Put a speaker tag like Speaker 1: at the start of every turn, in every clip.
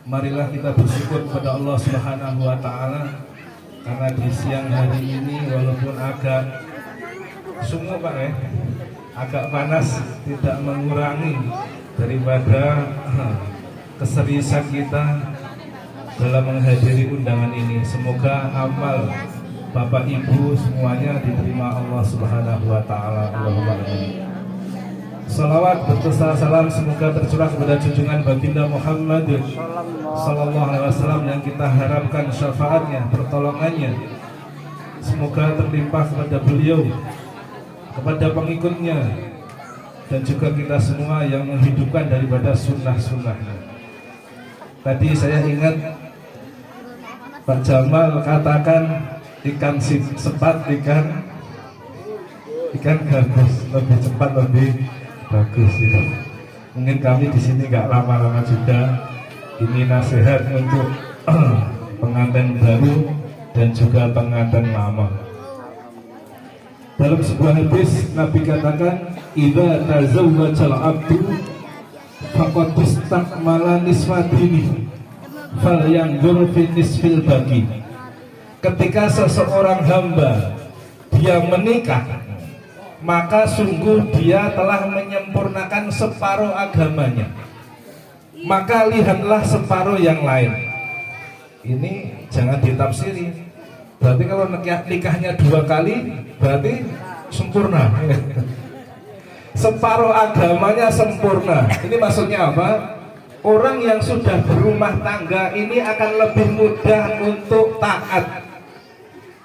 Speaker 1: Marilah kita bersyukur kepada Allah Subhanahu wa taala karena di siang hari ini walaupun agak sumuk Pak agak panas, tidak mengurangi daripada keseriusan kita dalam menghadiri undangan ini. Semoga amal Bapak Ibu semuanya diterima Allah Subhanahu wa taala. Allahumma amin. Salawat berserta salam semoga tercurah kepada junjungan baginda Muhammad sallallahu alaihi wasallam yang kita harapkan syafaatnya, pertolongannya semoga terlimpah kepada beliau, kepada pengikutnya, dan juga kita semua yang menghidupkan daripada sunnah-sunnahnya. Tadi saya ingat Pak Jamal katakan ikan sepat, ikan gabus, lebih cepat, lebih bagus ya. Mungkin kami di sini nggak lama-lama juga. Ini nasihat untuk pengantin baru dan juga pengantin lama. Dalam sebuah hadis Nabi katakan, "Idza tazawwajal 'abdu faqad istakmala nisfa dinihi falyanzur fi nisfil baqi." Ketika seseorang hamba dia menikah, maka sungguh dia telah menyempurnakan separuh agamanya. Maka lihatlah separuh yang lain. Ini jangan ditafsiri. Berarti kalau nikahnya 2 kali berarti sempurna. Separuh agamanya sempurna. Ini maksudnya apa? Orang yang sudah berumah tangga ini akan lebih mudah untuk taat.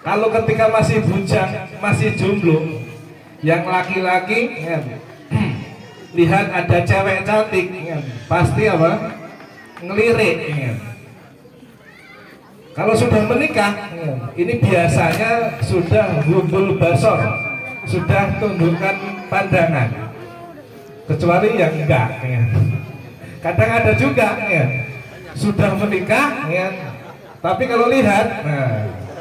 Speaker 1: Kalau ketika masih bujang, masih jomblo, yang laki-laki lihat ada cewek cantik pasti apa? Ngelirik. Kalau sudah menikah ini biasanya sudah gundul basor, sudah tundukkan pandangan, kecuali yang enggak kadang ada juga sudah menikah tapi kalau lihat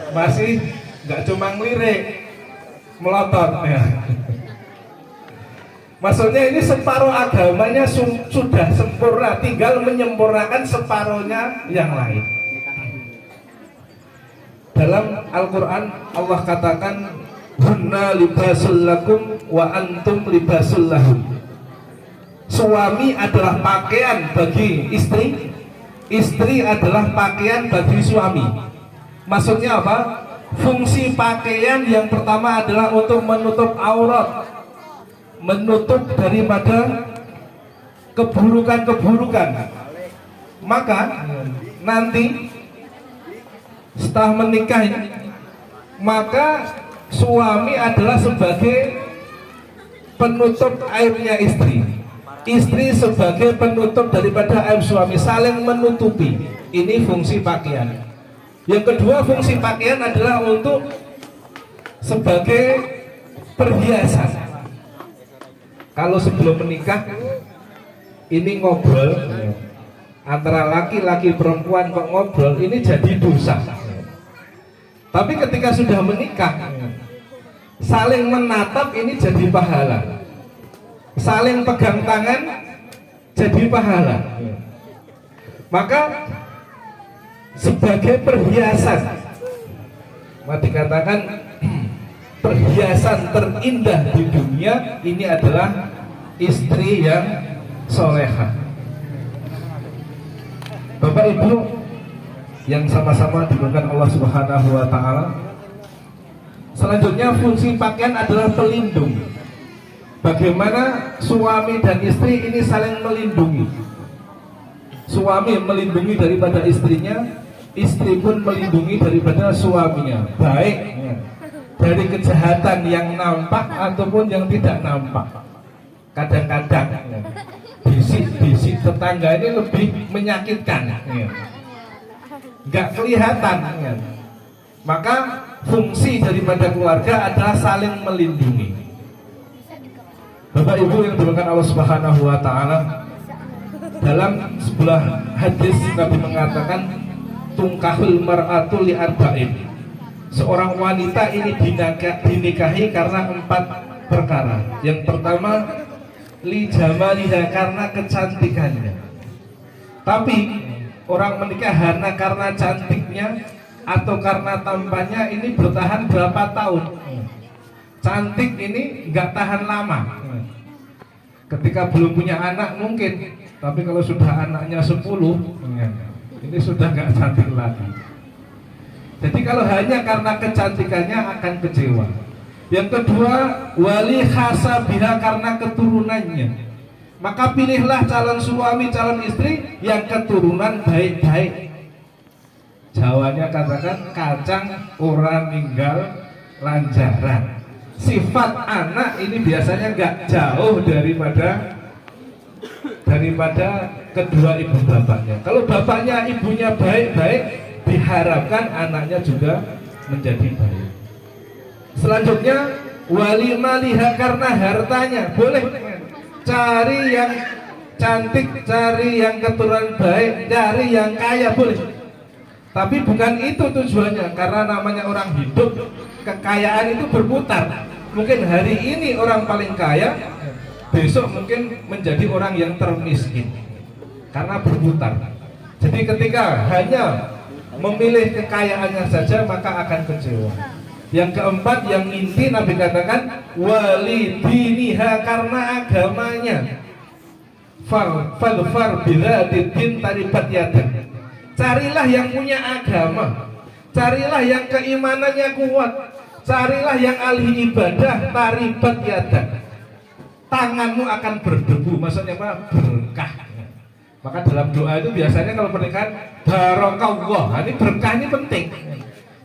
Speaker 1: masih enggak cuma ngelirik, melotot Maksudnya ini separuh agamanya sudah sempurna, tinggal menyempurnakan separuhnya yang lain. Dalam Al-Quran Allah katakan, "Hunna libasul lakum wa antum libasul lahum." Suami adalah pakaian bagi istri, istri adalah pakaian bagi suami. Maksudnya apa? Fungsi pakaian yang pertama adalah untuk menutup aurat, menutup daripada keburukan-keburukan. Maka nanti setelah menikah ini, maka suami adalah sebagai penutup aibnya istri, istri sebagai penutup daripada aib suami, saling menutupi. Ini fungsi pakaian. Yang kedua, fungsi pakaian adalah untuk sebagai perhiasan. Kalau sebelum menikah ini ngobrol antara laki-laki perempuan kok ngobrol, ini jadi dosa. Tapi ketika sudah menikah, saling menatap ini jadi pahala. Saling pegang tangan jadi pahala. Maka sebagai perhiasan, dikatakan perhiasan terindah di dunia ini adalah istri yang soleha. Bapak Ibu yang sama-sama dimuliakan Allah Subhanahu wa taala, selanjutnya fungsi pakaian adalah pelindung. Bagaimana suami dan istri ini saling melindungi. Suami melindungi daripada istrinya, istri pun melindungi daripada suaminya, baik dari kejahatan yang nampak ataupun yang tidak nampak. Kadang-kadang bisik-bisik tetangga ini lebih menyakitkan, nggak kelihatan. Maka fungsi daripada keluarga adalah saling melindungi. Bapak Ibu yang dimuliakan Allah Subhanahu wa taala, dalam sebuah hadis Nabi mengatakan, "Tungkahul mar'atu li arba'in." Seorang wanita ini dinikahi karena 4 perkara. Yang pertama, li jamaliha, karena kecantikannya. Tapi orang menikah hanya karena cantiknya atau karena tampannya, ini bertahan berapa tahun. Cantik ini nggak tahan lama. Ketika belum punya anak mungkin, tapi kalau sudah anaknya 10, ini sudah nggak cantik lagi. Jadi kalau hanya karena kecantikannya akan kecewa. Yang kedua, wali hasabiha, karena keturunannya. Maka pilihlah calon suami, calon istri yang keturunan baik-baik. Jawanya katakan kacang orang ninggal lanjaran. Sifat anak ini biasanya nggak jauh daripada kedua ibu bapaknya. Kalau bapaknya ibunya baik-baik, diharapkan anaknya juga menjadi baik. Selanjutnya, wali maliha, karena hartanya. Boleh cari yang cantik, cari yang keturunan baik, cari yang kaya, boleh. Tapi bukan itu tujuannya, karena namanya orang hidup, kekayaan itu berputar. Mungkin hari ini orang paling kaya, besok mungkin menjadi orang yang termiskin, karena berputar. Jadi ketika hanya memilih kekayaannya saja, maka akan kecewa. Yang keempat, yang inti Nabi katakan wali diniha, karena agamanya. Falfar bila din taribat yadan. Carilah yang punya agama, carilah yang keimanannya kuat, carilah yang ahli ibadah, taribat yadan. Tanganmu akan berdebu, maksudnya apa? Berkah. Maka dalam doa itu biasanya kalau pernikahan barokallah, ini berkah ini penting.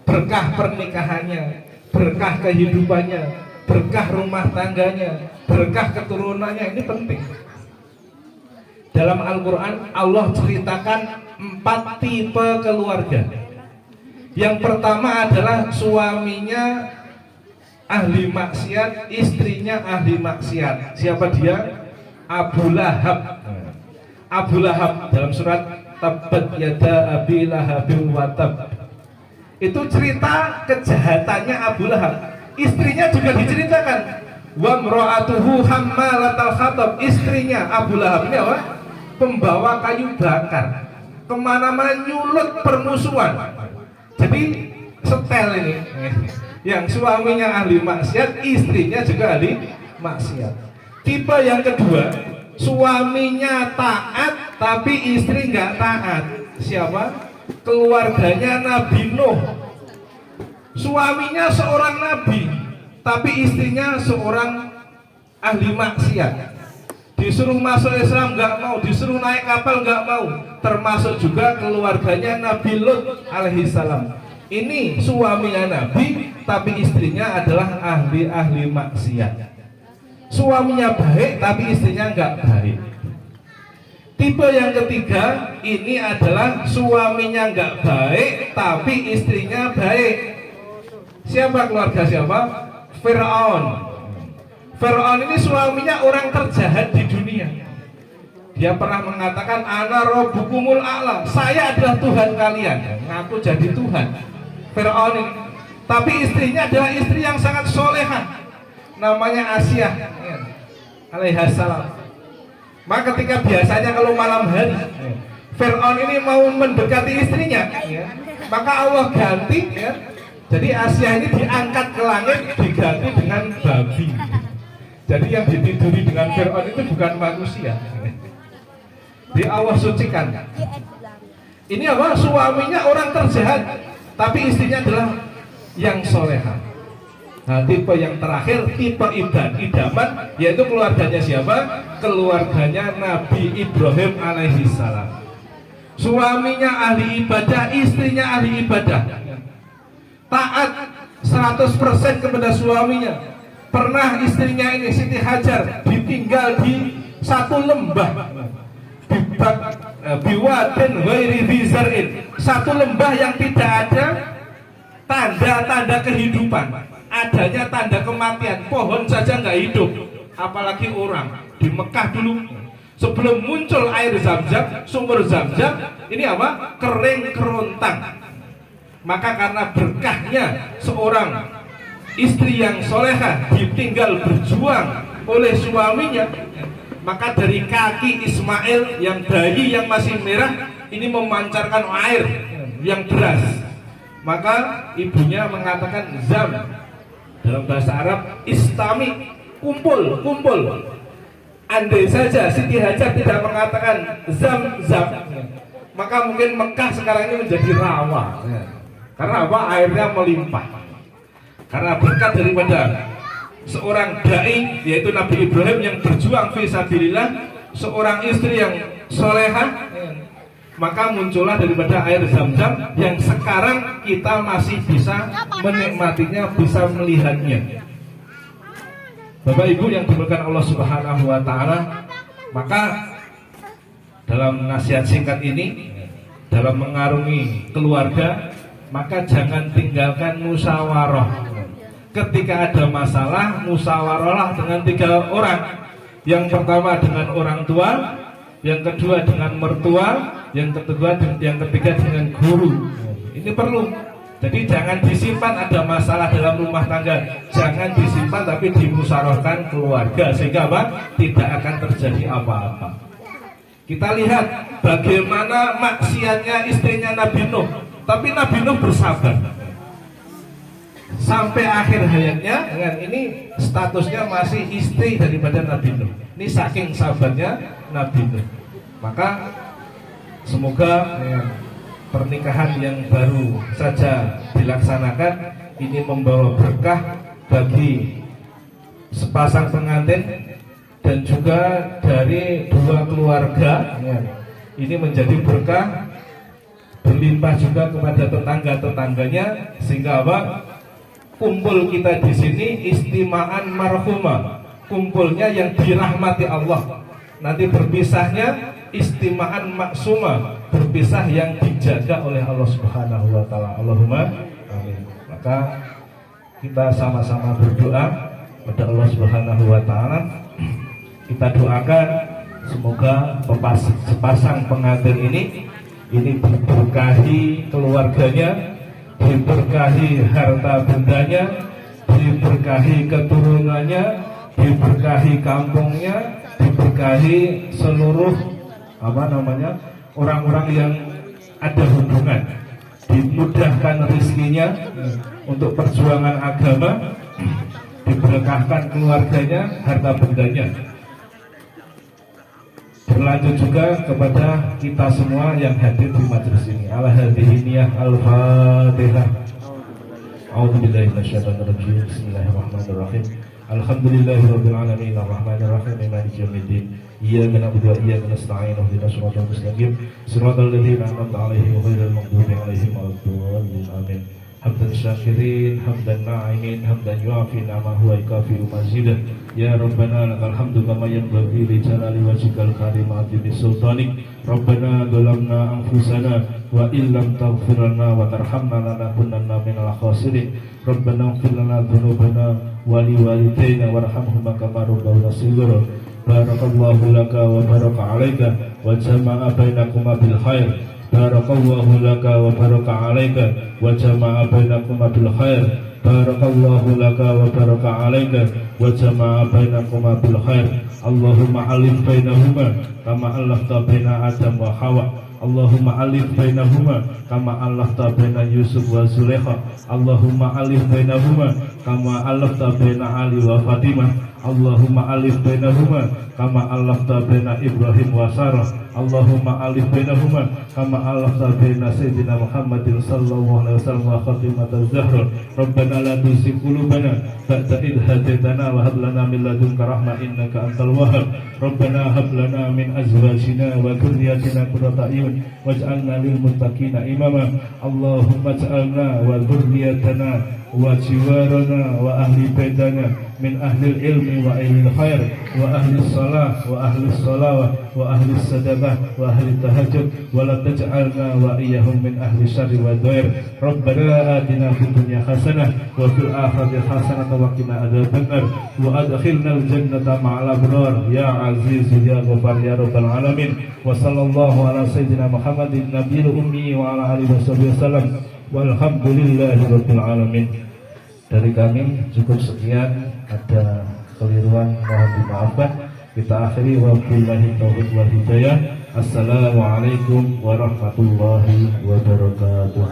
Speaker 1: Berkah pernikahannya, berkah kehidupannya, berkah rumah tangganya, berkah keturunannya, ini penting. Dalam Al-Quran Allah ceritakan 4 tipe keluarga. Yang pertama adalah suaminya ahli maksiat, istrinya ahli maksiat. Siapa dia? Abu Lahab. Abu Lahab dalam surat Tabbat yada abi lahabin wa tab. Itu cerita kejahatannya Abu Lahab. Istrinya juga diceritakan. Wa mra'atuhu hammalatal hatab. Istrinya Abu Lahab ini apa? Pembawa kayu bakar. Kemana-mana nyulut permusuhan. Jadi setel ini. Yang suaminya ahli maksiat, istrinya juga ahli maksiat. Tipe yang kedua, suaminya taat tapi istri nggak taat. Siapa? Keluarganya Nabi Nuh. Suaminya seorang nabi, tapi istrinya seorang ahli maksiat. Disuruh masuk Islam nggak mau, disuruh naik kapal nggak mau. Termasuk juga keluarganya Nabi Lut alaihissalam. Ini suaminya nabi, tapi istrinya adalah ahli maksiat. Suaminya baik, tapi istrinya nggak baik. Tipe yang ketiga, ini adalah suaminya nggak baik, tapi istrinya baik. Siapa keluarga siapa? Fir'aun. Fir'aun ini suaminya orang terjahat di dunia. Dia pernah mengatakan, ana rabbukumul a'la, saya adalah Tuhan kalian. Ngaku jadi Tuhan. Fir'aun ini. Tapi istrinya adalah istri yang sangat solehah. Namanya Asyah alaihissalam. Maka ketika biasanya kalau malam hari Fir'aun ini mau mendekati istrinya, maka Allah ganti, jadi Asyah ini diangkat ke langit, diganti dengan babi. Jadi yang ditiduri dengan Fir'aun itu bukan manusia. Di Allah sucikan. Ini apa? Suaminya orang terjahat, tapi istrinya adalah yang solehah. Nah, tipe yang terakhir, tipe idaman, yaitu keluarganya siapa? Keluarganya Nabi Ibrahim alaihissalam. Suaminya ahli ibadah, istrinya ahli ibadah. Taat 100% kepada suaminya. Pernah istrinya ini Siti Hajar ditinggal di satu lembah, biwadin ghairi dzar'in, satu lembah yang tidak ada tanda-tanda kehidupan, adanya tanda kematian. Pohon saja nggak hidup, apalagi orang. Di Mekah dulu sebelum muncul air Zam-Zam, sumber Zam-Zam ini apa? Kering kerontang. Maka karena berkahnya seorang istri yang solehah ditinggal berjuang oleh suaminya, maka dari kaki Ismail yang bayi yang masih merah ini memancarkan air yang deras. Maka ibunya mengatakan zam, dalam bahasa Arab istami, kumpul, kumpul. Andai saja Siti Hajar tidak mengatakan zam, zam, maka mungkin Mekah sekarang ini menjadi rawa. Karena apa? Airnya melimpah. Karena berkat daripada seorang dai, yaitu Nabi Ibrahim yang berjuang fi sabilillah, seorang istri yang solehah, maka muncullah daripada air Zam-Zam yang sekarang kita masih bisa menikmatinya, bisa melihatnya. Bapak Ibu yang dimuliakan Allah Subhanahu wa taala, maka dalam nasihat singkat ini, dalam mengarungi keluarga, maka jangan tinggalkan musyawarah. Ketika ada masalah, musyawarahlah dengan 3 orang. Yang pertama dengan orang tua, yang kedua dengan mertua, yang ketiga dengan guru. Ini perlu. Jadi jangan disimpan ada masalah dalam rumah tangga, jangan disimpan tapi dimusyawarahkan keluarga, sehingga apa? Tidak akan terjadi apa-apa. Kita lihat bagaimana maksiatnya istrinya Nabi Nuh, tapi Nabi Nuh bersabar sampai akhir hayatnya. Dengan ini statusnya masih istri daripada Nabi Nuh. Ini saking sabarnya Nabi Nuh. Maka semoga pernikahan yang baru saja dilaksanakan ini membawa berkah bagi sepasang pengantin dan juga dari 2 keluarga. Ini menjadi berkah, berlimpah juga kepada tetangga-tetangganya, sehingga apa? Kumpul kita di sini istima'an marhumah, kumpulnya yang dirahmati Allah. Nanti berpisahnya istima'an maksumah, berpisah yang dijaga oleh Allah Subhanahu wa taala. Allahumma amin. Maka kita sama-sama berdoa kepada Allah Subhanahu wa taala. Kita doakan semoga sepasang pengantin ini diberkahi keluarganya, diberkahi harta bendanya, diberkahi keturunannya, diberkahi kampungnya, diberkahi seluruh orang-orang yang ada hubungan, dimudahkan rezekinya untuk perjuangan agama, diberkahkan keluarganya, harta bendanya. Berlanjut juga kepada kita semua yang hadir di majelis ini. Ala hadhihi niyah al-Fatihah. A'udzubillahi minasyaitonir rajim. Bismillahirrahmanirrahim. Alhamdulillahirabbil alamin arrahmanir rahim maliki yaumiddin. Iyyaka na'budu wa iyyaka nasta'in ihdinas siratal mustaqim siratal ladzina an'amta 'alaihim ghairil maghdubi 'alaihim waladdallin. Amin. Hamdan syakirin, hamdan na'imin, hamdan yu'afi na'mahu wa yukafi'u mazidah. Ya Rabbana lakal hamdu kama yanbaghi li jalali wajhikal karim wa 'azimi sultanik. Rabbana zalamna anfusana wa illam taghfir lana wa tarhamna lanakunanna minal khasirin. Rabbana ighfir lana dzunubana wa liwalidayna warhamhuma kama rabbawna shighara. Barakallahu laka wa baraka 'alaika wa jama'a bainakuma bil khair. Barakallahu laka wa baraka 'alaika wa jama'a bainakuma bil khair. Barakallahu laka wa baraka 'alaika wa jama'a bainakuma bil khair. Allahumma alif bainahuma kama alafta baina Adam wa Hawa. Allahumma alif bainahuma kama alafta baina Yusuf wa Zulaikha. Allahumma alif bainahuma kama alafta baina Ali wa Fatimah. Allahumma alif bainahuma kama alafta baina Ibrahim wa Sarah. Allahumma alif bainahuma kama alafta baina Sayyidina Muhammadin sallallahu alaihi wasallam wa Fatimah Zahra. Rabbana la tuzigh qulubana ba'da idh hadaytana wa hab lana min ladunka rahmah innaka antal wahhab. Rabbana hab lana min azwajina wa dhurriyyatina qurrata a'yun waj'alna lil muttaqina imama. Allahumma ij'alna wa dhurriyyatana wa jiwarana wa ahli baitana min ahli ilmi wa ahli khair wa ahli salah wa ahli salawah wa ahli sadaqah wa ahli tahajjud wa la taj'alna wa iyyahum min ahli syarri wa dhair. Rabbana atina fid dunya hasanah wa fil akhirati hasanah wa qina adzabannar wa adkhilna al jannata ma'al abrar ya aziz ya ghafar ya rabbal alamin. Wa sallallahu ala sayyidina Muhammadin nabiyil ummi wa ala alihi wasallam walhamdulillahi rabbil alamin. Dari kami cukup sekian, ada keliruan mohon dimaafkan. Kita akhiri wa billahi taufiq wal hidayah. Assalamualaikum warahmatullahi wabarakatuh.